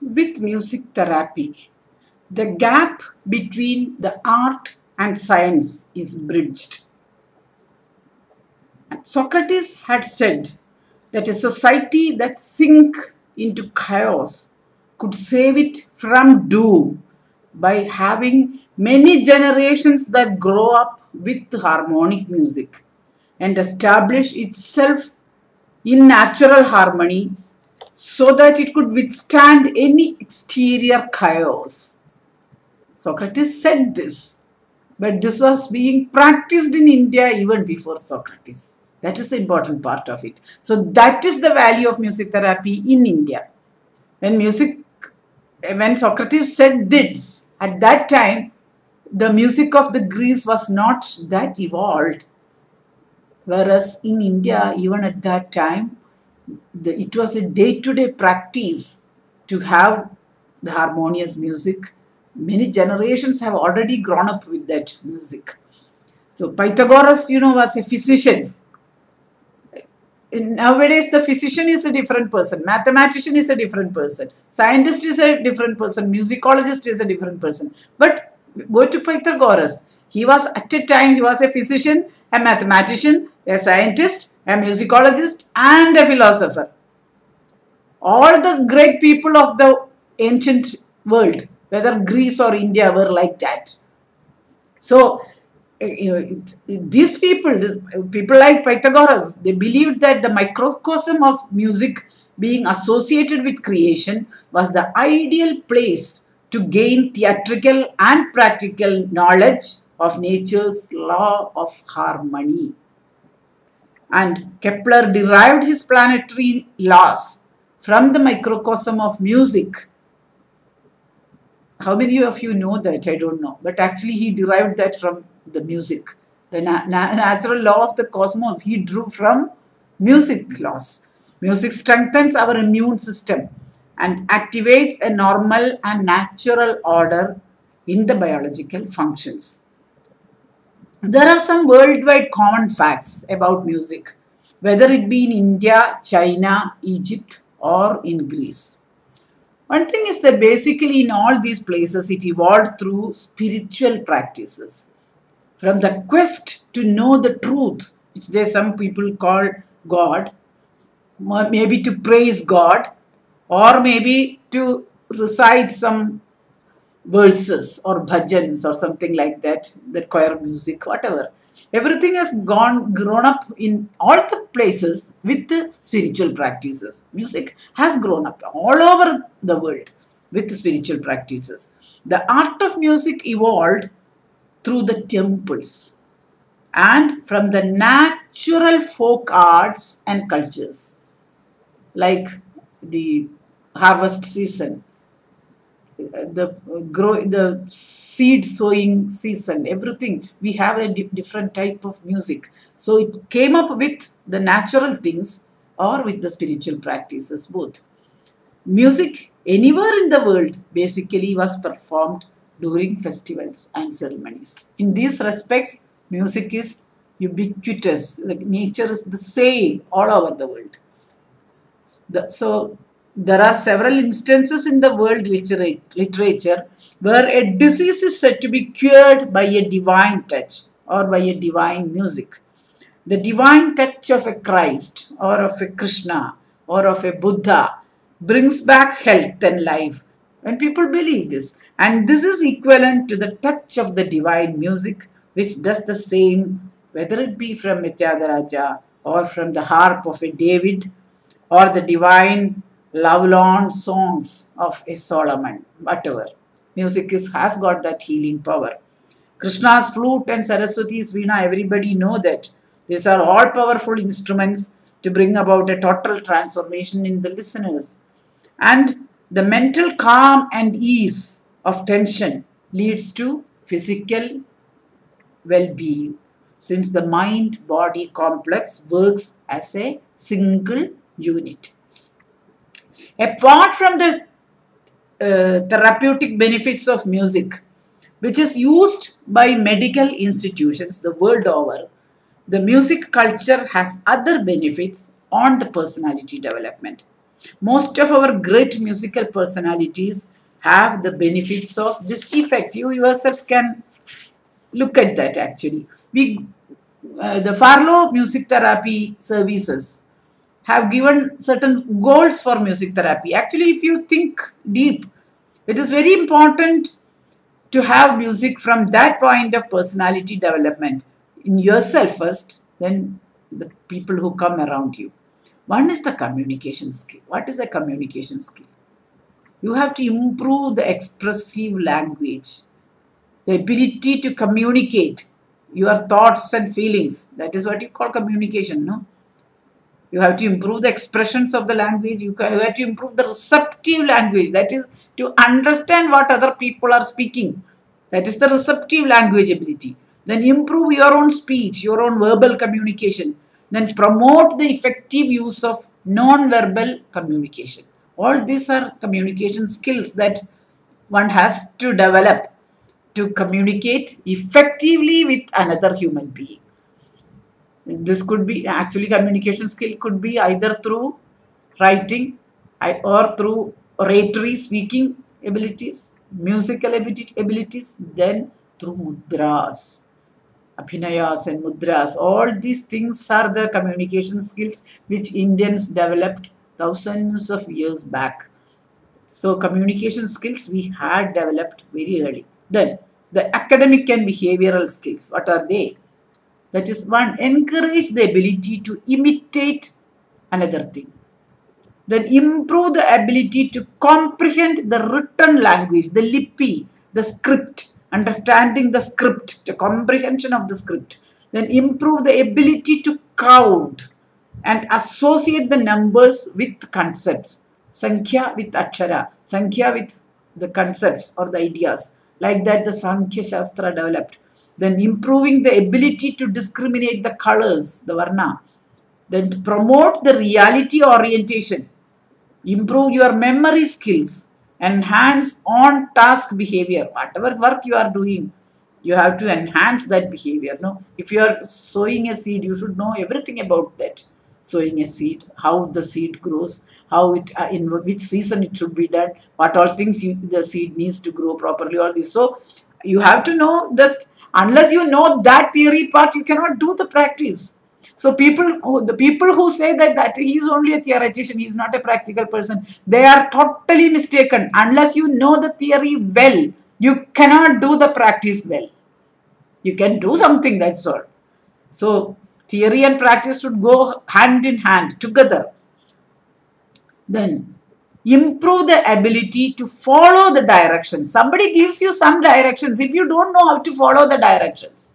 With music therapy, the gap between the art and science is bridged. Socrates had said that a society that sink into chaos could save it from doom by having many generations that grow up with harmonic music and establish itself in natural harmony so that it could withstand any exterior chaos. Socrates said this, but this was being practiced in India even before Socrates. That is the important part of it. So that is the value of music therapy in India. When Socrates said this, at that time, the music of the Greece was not that evolved. Whereas in India, even at that time, it was a day-to-day practice to have the harmonious music. Many generations have already grown up with that music. So Pythagoras, was a physician. Nowadays, the physician is a different person. Mathematician is a different person. Scientist is a different person. Musicologist is a different person. But go to Pythagoras. He was at a time, he was a physician, a mathematician, a scientist, a musicologist, and a philosopher. All the great people of the ancient world, whether Greece or India, were like that. So, these people like Pythagoras, they believed that the microcosm of music being associated with creation was the ideal place to gain theatrical and practical knowledge of nature's law of harmony. And Kepler derived his planetary laws from the microcosm of music. How many of you know that? I don't know. But actually he derived that from the music. The natural law of the cosmos he drew from music laws. Music strengthens our immune system and activates a normal and natural order in the biological functions. There are some worldwide common facts about music, whether it be in India, China, Egypt, or in Greece. One thing is that basically in all these places it evolved through spiritual practices. From the quest to know the truth, which some people call God, maybe to praise God, or maybe to recite some verses or bhajans or something like that, the choir music, whatever. Everything has grown up in all the places with the spiritual practices. Music has grown up all over the world with the spiritual practices. The art of music evolved through the temples and from the natural folk arts and cultures, like the harvest season, the seed sowing season, everything. We have a different type of music. So it came up with the natural things or with the spiritual practices, both. Music anywhere in the world basically was performed during festivals and ceremonies. In these respects, music is ubiquitous. Like nature is the same all over the world. So there are several instances in the world literature where a disease is said to be cured by a divine touch or by a divine music. The divine touch of a Christ or of a Krishna or of a Buddha brings back health and life when people believe this. And this is equivalent to the touch of the divine music, which does the same, whether it be from Tyagaraja or from the harp of a David or the divine love-lorn songs of a Solomon, whatever. Music has got that healing power. Krishna's flute and Saraswati's veena, everybody know that. These are all powerful instruments to bring about a total transformation in the listeners. And the mental calm and ease of tension leads to physical well-being, since the mind-body complex works as a single unit. Apart from the therapeutic benefits of music, which is used by medical institutions the world over, the music culture has other benefits on the personality development. Most of our great musical personalities have the benefits of this effect. You yourself can look at that actually. The Farlow music therapy services have given certain goals for music therapy. Actually, if you think deep, it is very important to have music from that point of personality development in yourself first, then the people who come around you. One is the communication skill. What is a communication skill? You have to improve the expressive language, the ability to communicate your thoughts and feelings. That is what you call communication, no? You have to improve the expressions of the language. You have to improve the receptive language. That is to understand what other people are speaking. That is the receptive language ability. Then improve your own speech, your own verbal communication. Then promote the effective use of non-verbal communication. All these are communication skills that one has to develop to communicate effectively with another human being. This could be, actually communication skill could be either through writing or through oratory speaking abilities, musical abilities, then through mudras, abhinayas and mudras. All these things are the communication skills which Indians developed thousands of years back. So communication skills we had developed very early. Then the academic and behavioral skills, what are they? That is, one, encourage the ability to imitate another thing. Then improve the ability to comprehend the written language, the lipi, the script, understanding the script, the comprehension of the script. Then improve the ability to count and associate the numbers with concepts. Sankhya with Akshara, Sankhya with the concepts or the ideas. Like that the Sankhya Shastra developed. Then improving the ability to discriminate the colors, the Varna. Then to promote the reality orientation. Improve your memory skills. Enhance on-task behavior. Whatever work you are doing, you have to enhance that behavior. No? If you are sowing a seed, you should know everything about that. Sowing a seed, how the seed grows, how it in which season it should be done, what all things the seed needs to grow properly, all this. So you have to know that. Unless you know that theory part, you cannot do the practice. So the people who say that he is only a theoretician, he is not a practical person, they are totally mistaken. Unless you know the theory well, you cannot do the practice well. You can do something, that's all. So theory and practice should go hand in hand together. Then improve the ability to follow the directions. Somebody gives you some directions. If you don't know how to follow the directions,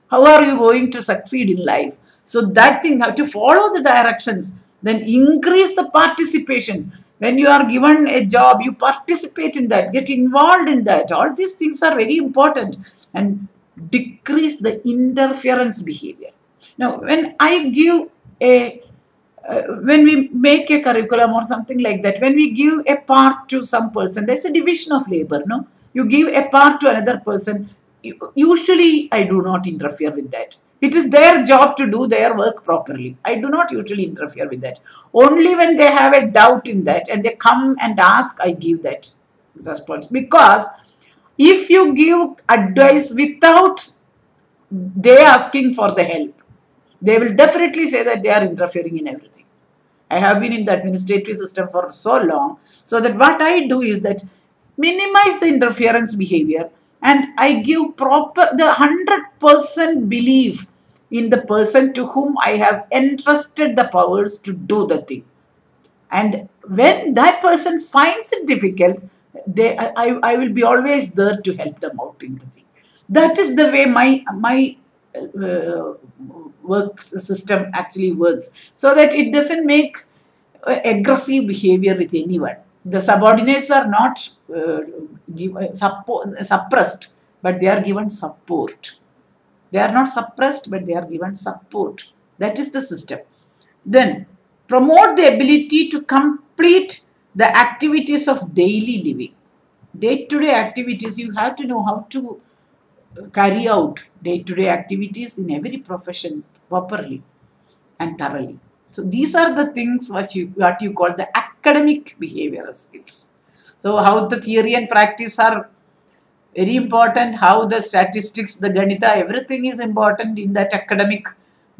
how are you going to succeed in life? So that thing, how to follow the directions, then increase the participation. When you are given a job, you participate in that, get involved in that. All these things are very important. And decrease the interference behavior. Now, when I give when we make a curriculum or something like that, when we give a part to some person, there's a division of labor, no? You give a part to another person. Usually, I do not interfere with that. It is their job to do their work properly. I do not usually interfere with that. Only when they have a doubt in that and they come and ask, I give that response. Because if you give advice without they asking for the help, they will definitely say that they are interfering in everything. I have been in the administrative system for so long, so that what I do is that minimize the interference behavior and I give the 100% belief in the person to whom I have entrusted the powers to do the thing. And when that person finds it difficult, I will be always there to help them out in the thing. That is the way my work system actually works, so that it doesn't make aggressive behavior with anyone. The subordinates are not suppressed, but they are given support. They are not suppressed, but they are given support. That is the system. Then promote the ability to complete the activities of daily living. Day-to-day activities, you have to know how to carry out day-to-day activities in every profession properly and thoroughly. So these are the things what you call the academic behavioral skills. So how the theory and practice are very important, how the statistics, the Ganita, everything is important in that academic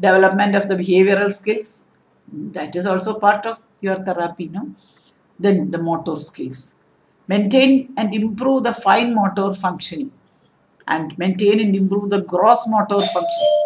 development of the behavioral skills. That is also part of your therapy, no? Then the motor skills. Maintain and improve the fine motor functioning and maintain and improve the gross motor functioning.